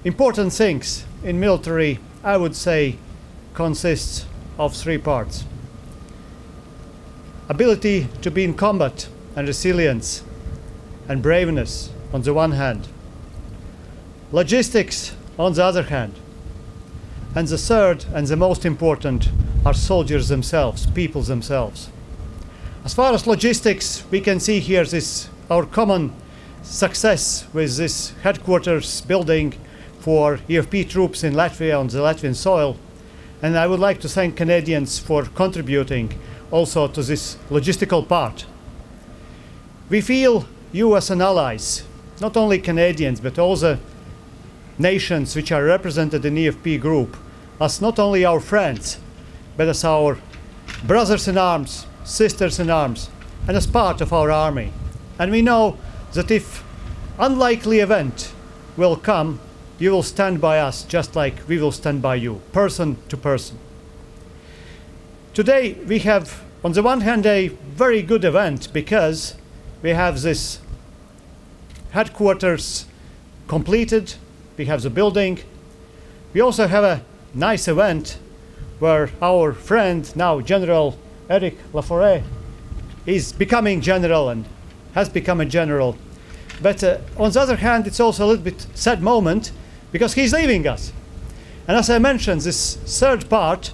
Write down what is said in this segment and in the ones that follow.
important things in military, I would say, consists of three parts. Ability to be in combat and resilience and braveness on the one hand. Logistics on the other hand. And the third and the most important are soldiers themselves, people themselves. As far as logistics, we can see here this our common success with this headquarters building for EFP troops in Latvia on the Latvian soil. And I would like to thank Canadians for contributing also to this logistical part. We feel you as an allies, not only Canadians, but all the nations which are represented in EFP group, as not only our friends, but as our brothers in arms, sisters in arms, and as part of our army. And we know that if unlikely event will come, you will stand by us just like we will stand by you, person to person. Today we have, on the one hand, a very good event because we have this headquarters completed, we have the building. We also have a nice event where our friend, now General Éric Laforest, is becoming general and has become a general. But on the other hand, it's also a little bit sad moment because he's leaving us. And as I mentioned, this third part,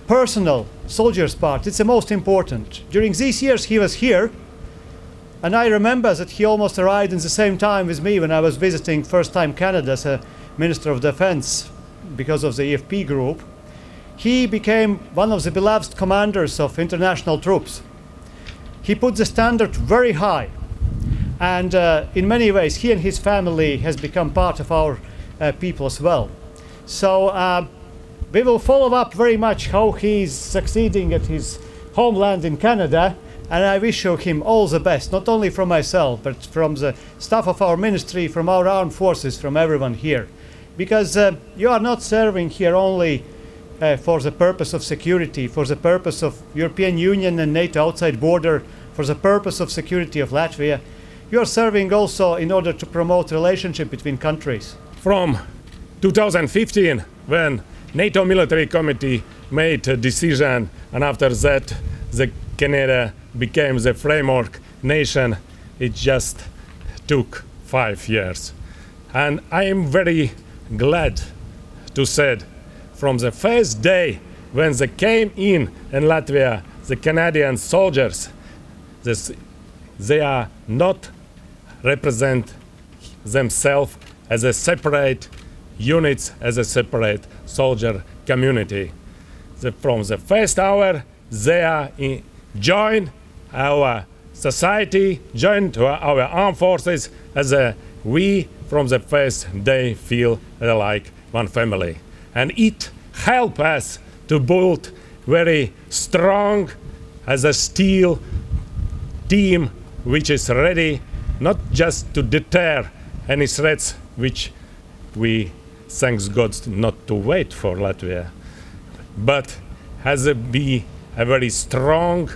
personal, soldier's part, it's the most important. During these years he was here, and I remember that he almost arrived in the same time with me when I was visiting first time Canada as a Minister of Defense because of the EFP group. He became one of the beloved commanders of international troops. He put the standard very high, and in many ways he and his family has become part of our people as well. So we will follow up very much how he's succeeding at his homeland in Canada, and I wish him all the best, not only from myself, but from the staff of our ministry, from our armed forces, from everyone here. Because you are not serving here only for the purpose of security, for the purpose of European Union and NATO outside border, for the purpose of security of Latvia. You are serving also in order to promote relationship between countries. From 2015, when NATO Military Committee made a decision, and after that the Canada became the framework nation, it just took 5 years. And I am very glad to say, from the first day when they came in Latvia, the Canadian soldiers, they are not represent themselves as a separate units, as a separate soldier community. From the first hour, they are join our society, join to our armed forces, as we from the first day feel like one family. And it helps us to build very strong as a steel team which is ready not just to deter any threats which we, thanks God, not to wait for Latvia, but has to be a very strong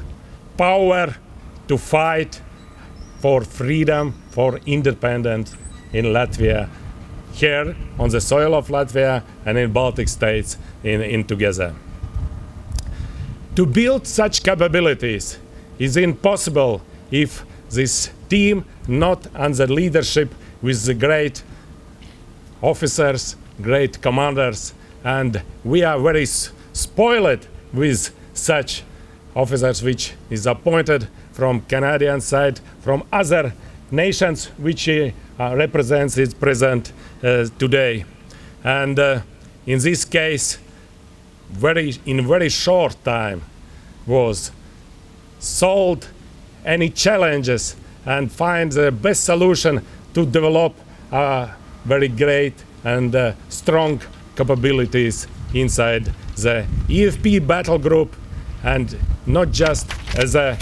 power to fight for freedom, for independence in Latvia, here on the soil of Latvia and in Baltic states in together. To build such capabilities is impossible if this team not under leadership with the great officers, great commanders, and we are very spoiled with such officers which is appointed from Canadian side, from other nations which represents its present today. And in this case, in very short time was solved any challenges and find the best solution to develop very great and strong capabilities inside the EFP battle group, and not just as a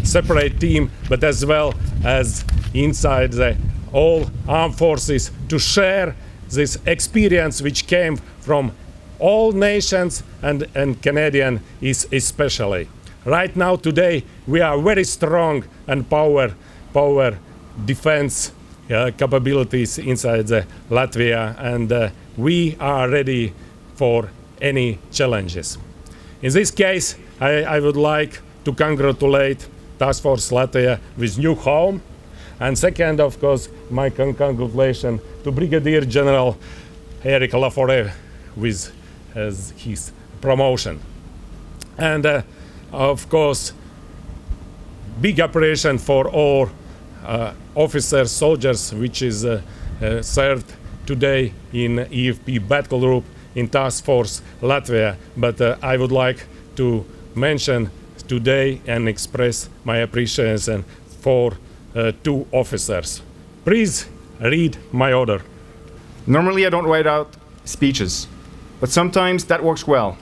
separate team, but as well as inside the all armed forces, to share this experience which came from all nations and Canadian is especially. Right now, today, we are very strong and power defense capabilities inside Latvia, and we are ready for any challenges. In this case, I would like to congratulate Task Force Latvia with new home, and second, of course, my congratulations to Brigadier General Éric Laforest with his promotion. And of course, big appreciation for all officers, soldiers, which is served today in EFP battle group in Task Force Latvia. But I would like to mention today and express my appreciation for two officers. Please read my order. Normally I don't write out speeches, but sometimes that works well,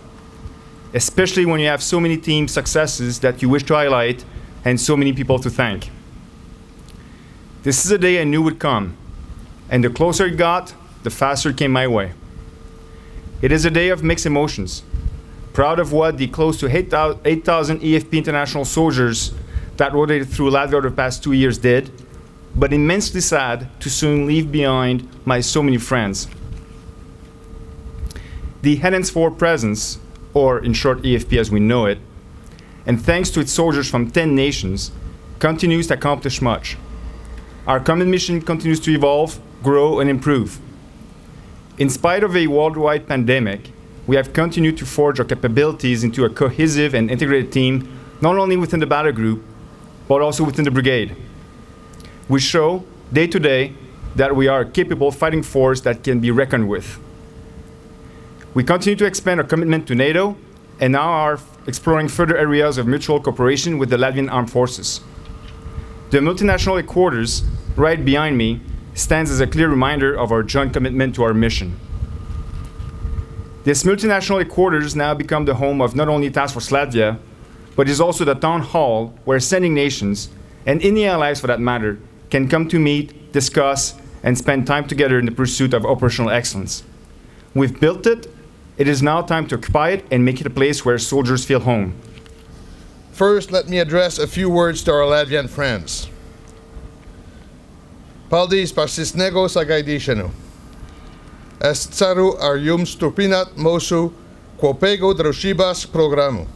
especially when you have so many team successes that you wish to highlight and so many people to thank. This is a day I knew would come, and the closer it got, the faster it came my way. It is a day of mixed emotions, proud of what the close to 8,000 EFP international soldiers that rotated through Latvia over the past 2 years did, but immensely sad to soon leave behind my so many friends. The henceforth presence, or in short EFP as we know it, and thanks to its soldiers from 10 nations, continues to accomplish much. Our common mission continues to evolve, grow, and improve. In spite of a worldwide pandemic, we have continued to forge our capabilities into a cohesive and integrated team, not only within the battle group, but also within the brigade. We show, day to day, that we are a capable fighting force that can be reckoned with. We continue to expand our commitment to NATO, and now are exploring further areas of mutual cooperation with the Latvian Armed Forces. The multinational headquarters, right behind me, stands as a clear reminder of our joint commitment to our mission. This multinational headquarters now become the home of not only Task Force Latvia, but is also the town hall where sending nations, and any allies for that matter, can come to meet, discuss, and spend time together in the pursuit of operational excellence. We've built it. It is now time to occupy it and make it a place where soldiers feel home. First, let me address a few words to our Latvian friends. Paldies par sisniego sagaidīšanu. Es ceru ar jums turpināt mūsu kopējo drošības programmu.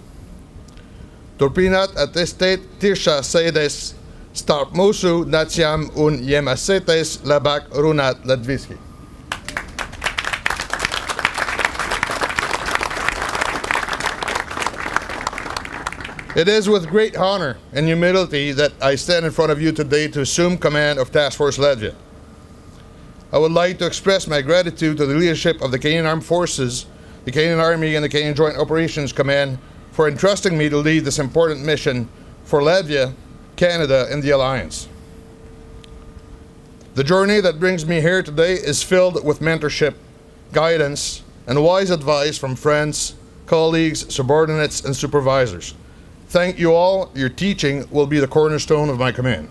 Turpināt attestēt tiešās sēdēs starp mūsu nācijām un iemācīties labāk runāt latviski. It is with great honor and humility that I stand in front of you today to assume command of Task Force Latvia. I would like to express my gratitude to the leadership of the Canadian Armed Forces, the Canadian Army, and the Canadian Joint Operations Command for entrusting me to lead this important mission for Latvia, Canada, and the Alliance. The journey that brings me here today is filled with mentorship, guidance, and wise advice from friends, colleagues, subordinates, and supervisors. Thank you all. Your teaching will be the cornerstone of my command.